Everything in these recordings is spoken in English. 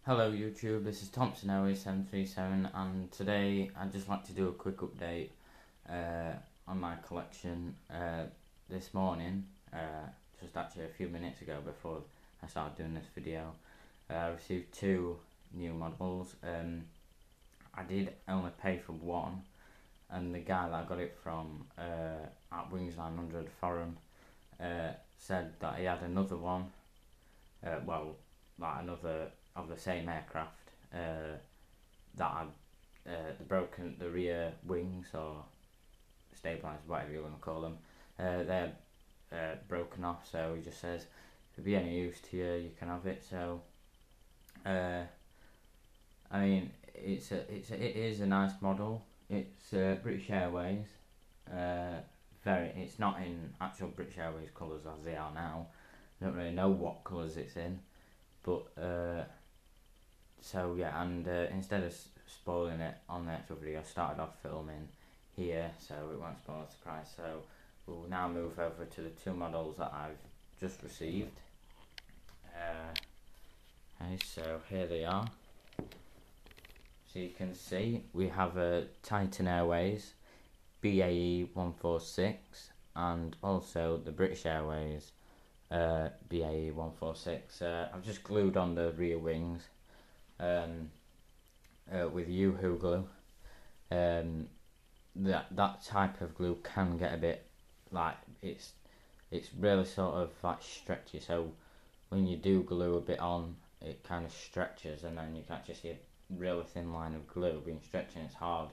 Hello YouTube, this is Thompson 737 and today I'd just like to do a quick update on my collection. This morning, just actually a few minutes ago before I started doing this video, I received two new models. I did only pay for one, and the guy that I got it from at Wings 900 Forum said that he had another one, another of the same aircraft that had the rear wings or stabilisers, whatever you want to call them. They're broken off, so he just says if it be any use to you, you can have it. So I mean, it is a nice model. It's British Airways. It's not in actual British Airways colours as they are now. I don't really know what colours it's in, but so yeah, and instead of spoiling it on the actual video, I started off filming here, so it won't spoil the surprise. So we'll now move over to the two models that I've just received. Okay, so here they are. So you can see we have a Titan Airways BAE 146 and also the British Airways BAE 146. I've just glued on the rear wings with Yoo-hoo glue. That type of glue can get a bit like it's really sort of like stretchy, so when you do glue a bit on, it kind of stretches, and then you can actually see a really thin line of glue being stretched, and it's hard.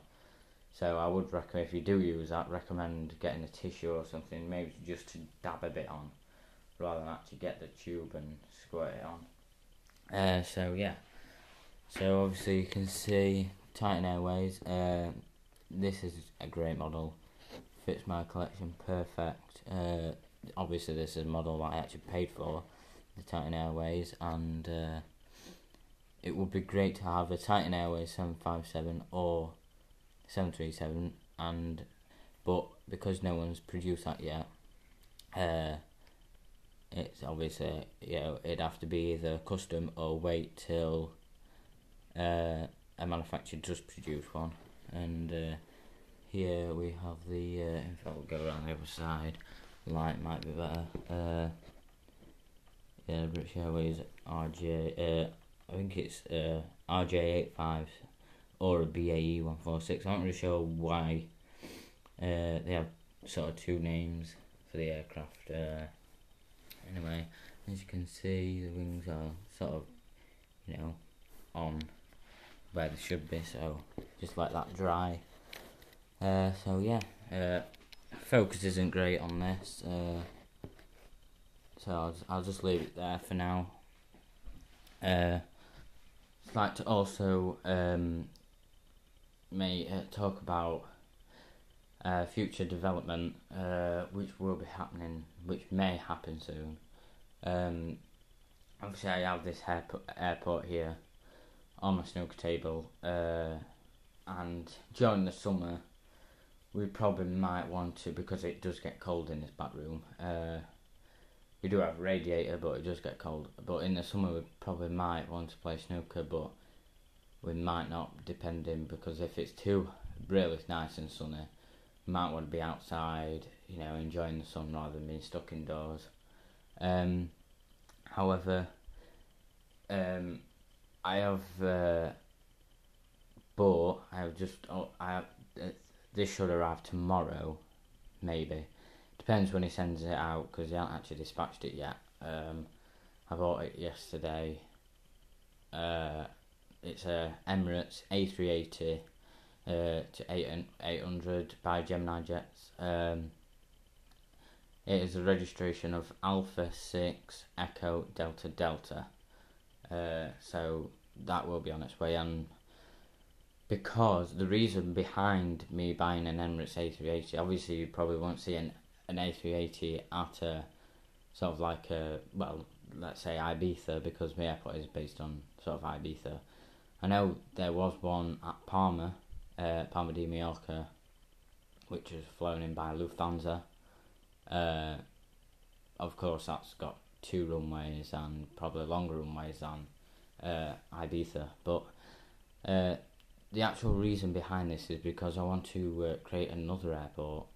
So I would recommend, if you do use that, recommend getting a tissue or something, maybe just to dab a bit on, rather than actually get the tube and squirt it on. So yeah, so obviously you can see Titan Airways. This is a great model, fits my collection perfect. Obviously this is a model that I actually paid for, the Titan Airways, and it would be great to have a Titan Airways 757 or 737, but because no one's produced that yet, it's obviously, it'd have to be either custom or wait till a manufacturer does produce one. And here we have the in fact we'll go around the other side, light might be better. British Airways RJ, I think it's RJ85 or a BAE 146. I'm not really sure why they have sort of two names for the aircraft. Anyway, as you can see, the wings are sort of, on where they should be, so just let that dry. So yeah, focus isn't great on this, so I'll just leave it there for now. I'd like to also talk about future development, which will be happening, which may happen soon. Obviously I have this airport here on my snooker table, and during the summer we probably might want to, because it does get cold in this back room. We do have a radiator, but it does get cold. But in the summer we probably might want to play snooker, but we might not, depending, because if it's too really nice and sunny, we might want to be outside, enjoying the sun rather than being stuck indoors. However, this should arrive tomorrow, maybe. Depends when he sends it out, because he hasn't actually dispatched it yet. I bought it yesterday. It's a Emirates A380 to 800 by Gemini Jets. It is a registration of Alpha 6 Echo Delta Delta. So that will be on its way, and because the reason behind me buying an Emirates A380, obviously you probably won't see an A380 at a sort of like let's say Ibiza, because my airport is based on sort of Ibiza. I know there was one at Palma de Mallorca, which was flown in by Lufthansa. Of course that's got two runways and probably longer runways than Ibiza. But the actual reason behind this is because I want to create another airport,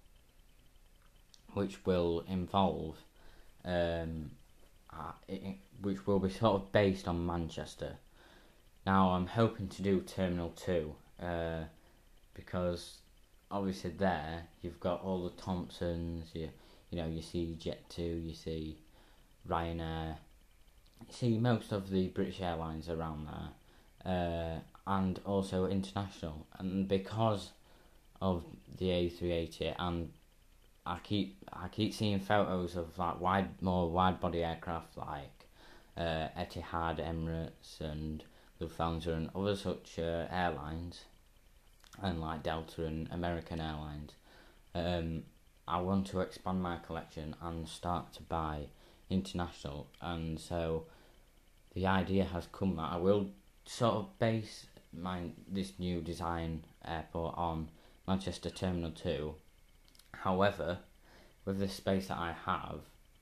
which will involve, which will be sort of based on Manchester. Now I'm hoping to do Terminal 2, because obviously there you've got all the Thompsons, you see Jet2, you see Ryanair, you see most of the British Airlines around there, and also international. And because of the A380, and I keep seeing photos of like more wide body aircraft like Etihad, Emirates, and Lufthansa, and other such airlines, and like Delta and American Airlines. I want to expand my collection and start to buy international, and so the idea has come that I will sort of base this new design airport on Manchester Terminal 2. However, with the space that I have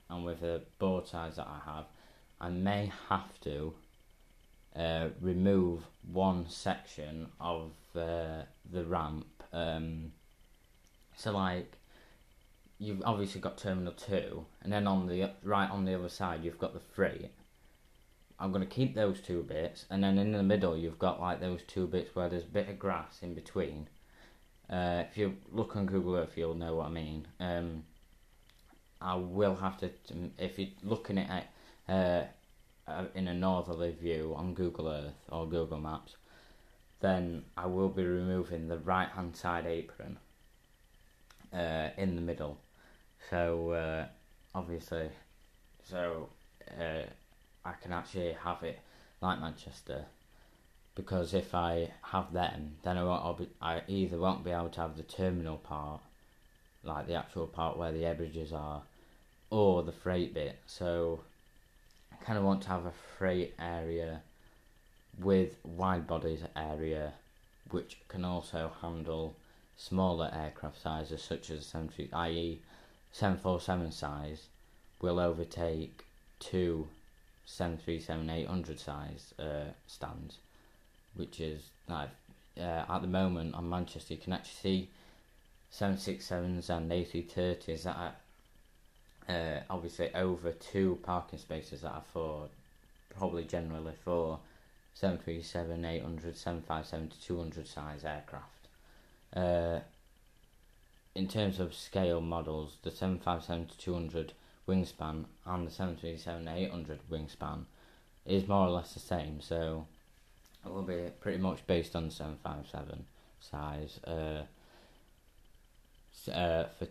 and with the board size that I have, I may have to remove one section of the ramp. So like, you've obviously got Terminal 2, and then on the other side you've got the freight. I'm going to keep those two bits, and then in the middle you've got like those two bits where there's a bit of grass in between. If you look on Google Earth, you'll know what I mean. I will have to, if you're looking at it in a northerly view on Google Earth or Google Maps, then I will be removing the right hand side apron in the middle. So obviously, I can actually have it like Manchester, because if I have them, then I either won't be able to have the terminal part, like the actual part where the air bridges are, or the freight bit. So I kind of want to have a freight area with wide bodies area, which can also handle smaller aircraft sizes such as 73, i.e. 747 size will overtake two 737-800 size stands, which is like at the moment on Manchester you can actually see 767s and A330s that are obviously over two parking spaces that are for, probably generally for 737, 800, 757 to 200 size aircraft. In terms of scale models, the 757 to 200 wingspan and the 737 800 wingspan is more or less the same, so it will be pretty much based on the 757 size for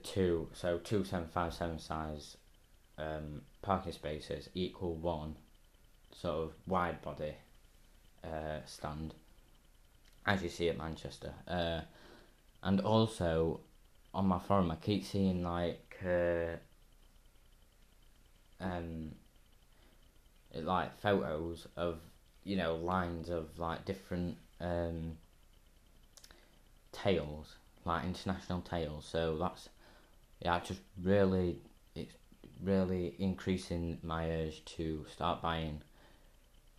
two 757 size parking spaces equal one sort of wide body stand, as you see at Manchester. And also on my forum I keep seeing like photos of lines of like different tails, like international tails. So that's it's really increasing my urge to start buying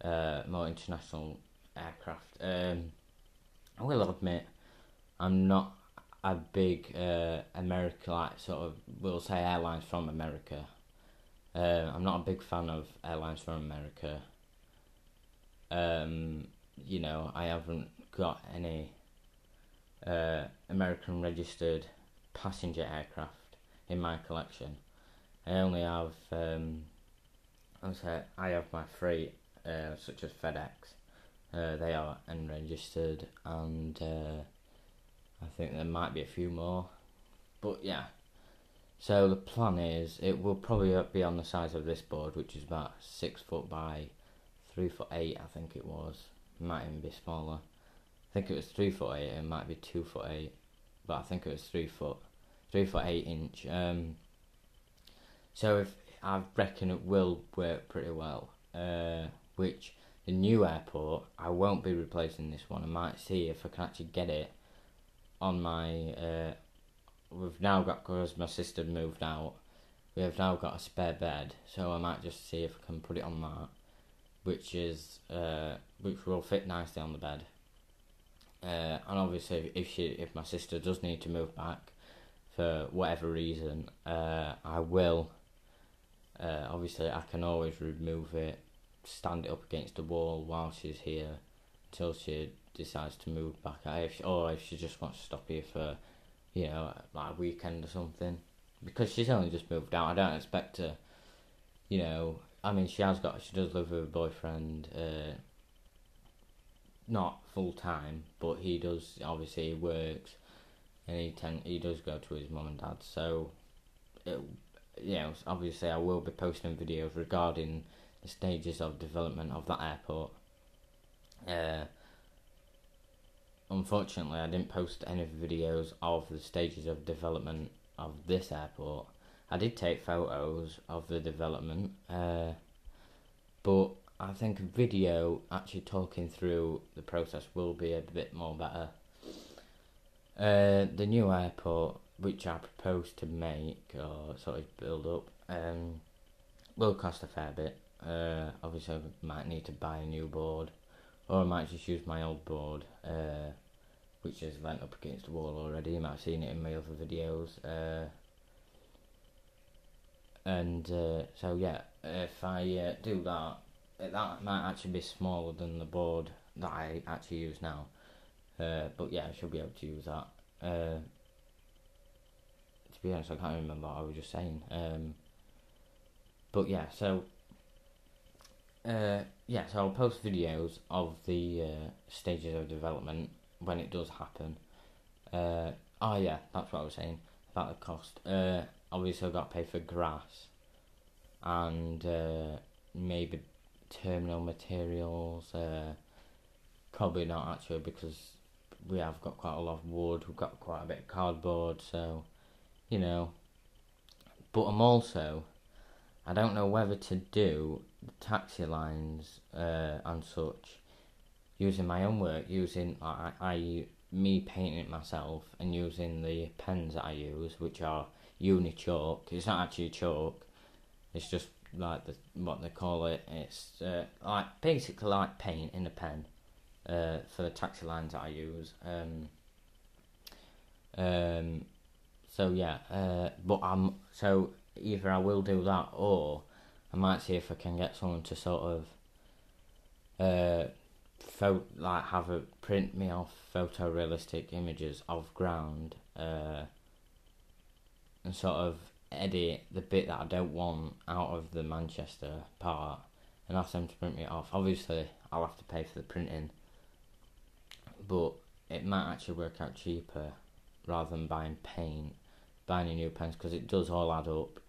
more international aircraft. I will admit I'm not a big America, we'll say airlines from America. I'm not a big fan of airlines from America. I haven't got any American registered passenger aircraft in my collection. I only have I have my freight, such as FedEx. They are unregistered, and I think there might be a few more, but yeah. So the plan is it will probably be on the size of this board, which is about 6 foot by 3 foot 8. I think it was. It might even be smaller. I think it was 3 foot 8. It might be 2 foot 8, but I think it was 3 foot 8 inch. So I reckon it will work pretty well. Which the new airport, I won't be replacing this one. I might see if I can actually get it on my. We've now got, because my sister moved out, we have now got a spare bed, so I might just see if I can put it on that. which will fit nicely on the bed. And obviously, if my sister does need to move back for whatever reason, I will. Obviously, I can always remove it, stand it up against the wall while she's here, until she decides to move back. Or if she just wants to stop here for, like a weekend or something. Because she's only just moved out, I don't expect her, I mean, she does live with a boyfriend, not full time, but he does, obviously he works, and he does go to his mum and dad, so, obviously I will be posting videos regarding the stages of development of that airport. Unfortunately, I didn't post any videos of the stages of development of this airport. I did take photos of the development, but I think a video actually talking through the process will be a bit more better. The new airport, which I propose to make or sort of build up, will cost a fair bit. Obviously, I might need to buy a new board, or I might just use my old board, which is leant up against the wall already. You might have seen it in my other videos. So yeah, if I do that, that might actually be smaller than the board that I actually use now. But yeah, I should be able to use that. To be honest, I can't remember what I was just saying. But yeah, so I'll post videos of the stages of development when it does happen. Oh yeah, that's what I was saying about the cost. Obviously I've got to pay for grass and maybe terminal materials. Probably not actually, because we have got quite a lot of wood, we've got quite a bit of cardboard, so but I don't know whether to do the taxi lines and such using my own work, using me painting it myself and using the pens that I use, which are uni chalk. It's not actually chalk, it's just like what they call it. It's basically like paint in a pen for the taxi lines that I use. So either I will do that, or I might see if I can get someone to sort of print me off photorealistic images of ground, and sort of edit the bit that I don't want out of the Manchester part and ask them to print me off. Obviously I'll have to pay for the printing, but it might actually work out cheaper rather than buying a new pens, because it does all add up.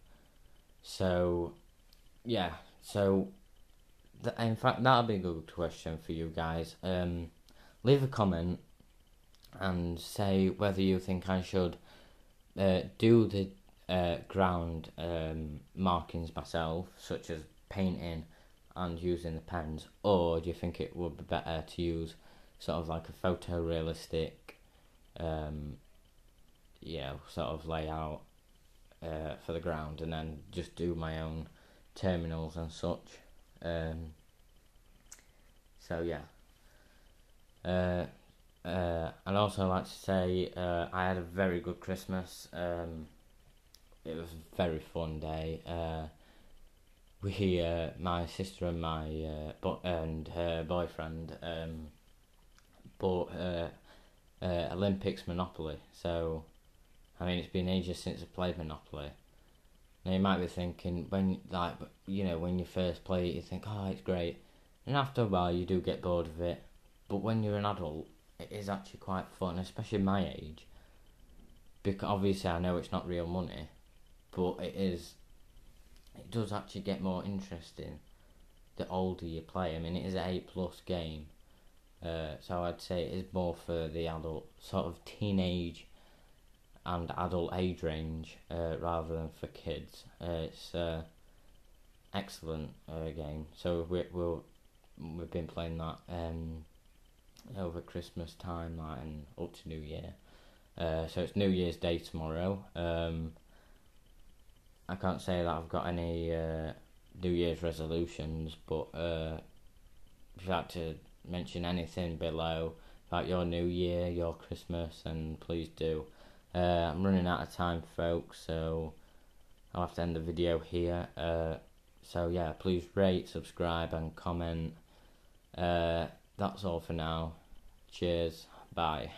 So yeah, in fact that'll be a good question for you guys. Leave a comment and say whether you think I should do the ground markings myself, such as painting and using the pens, or do you think it would be better to use sort of like a photorealistic sort of layout for the ground, and then just do my own terminals and such. So yeah. I'd also like to say I had a very good Christmas. It was a very fun day. My sister and and her boyfriend bought Olympics Monopoly. So, I mean, it's been ages since I played Monopoly. Now you might be thinking, when you first play it, you think, oh, it's great, and after a while you do get bored of it. But when you're an adult, it is actually quite fun, especially my age. Because obviously I know it's not real money, but it does actually get more interesting the older you play. I mean, it is an 8+ game, so I'd say it is more for the adult, sort of teenage and adult age range, rather than for kids. It's excellent game. So we've been playing that over Christmas time, and up to New Year. So it's New Year's Day tomorrow. I can't say that I've got any New Year's resolutions, but if you'd like to mention anything below about your New Year, your Christmas, and please do. I'm running out of time, folks, so I'll have to end the video here. So yeah, please rate, subscribe, and comment. That's all for now. Cheers. Bye.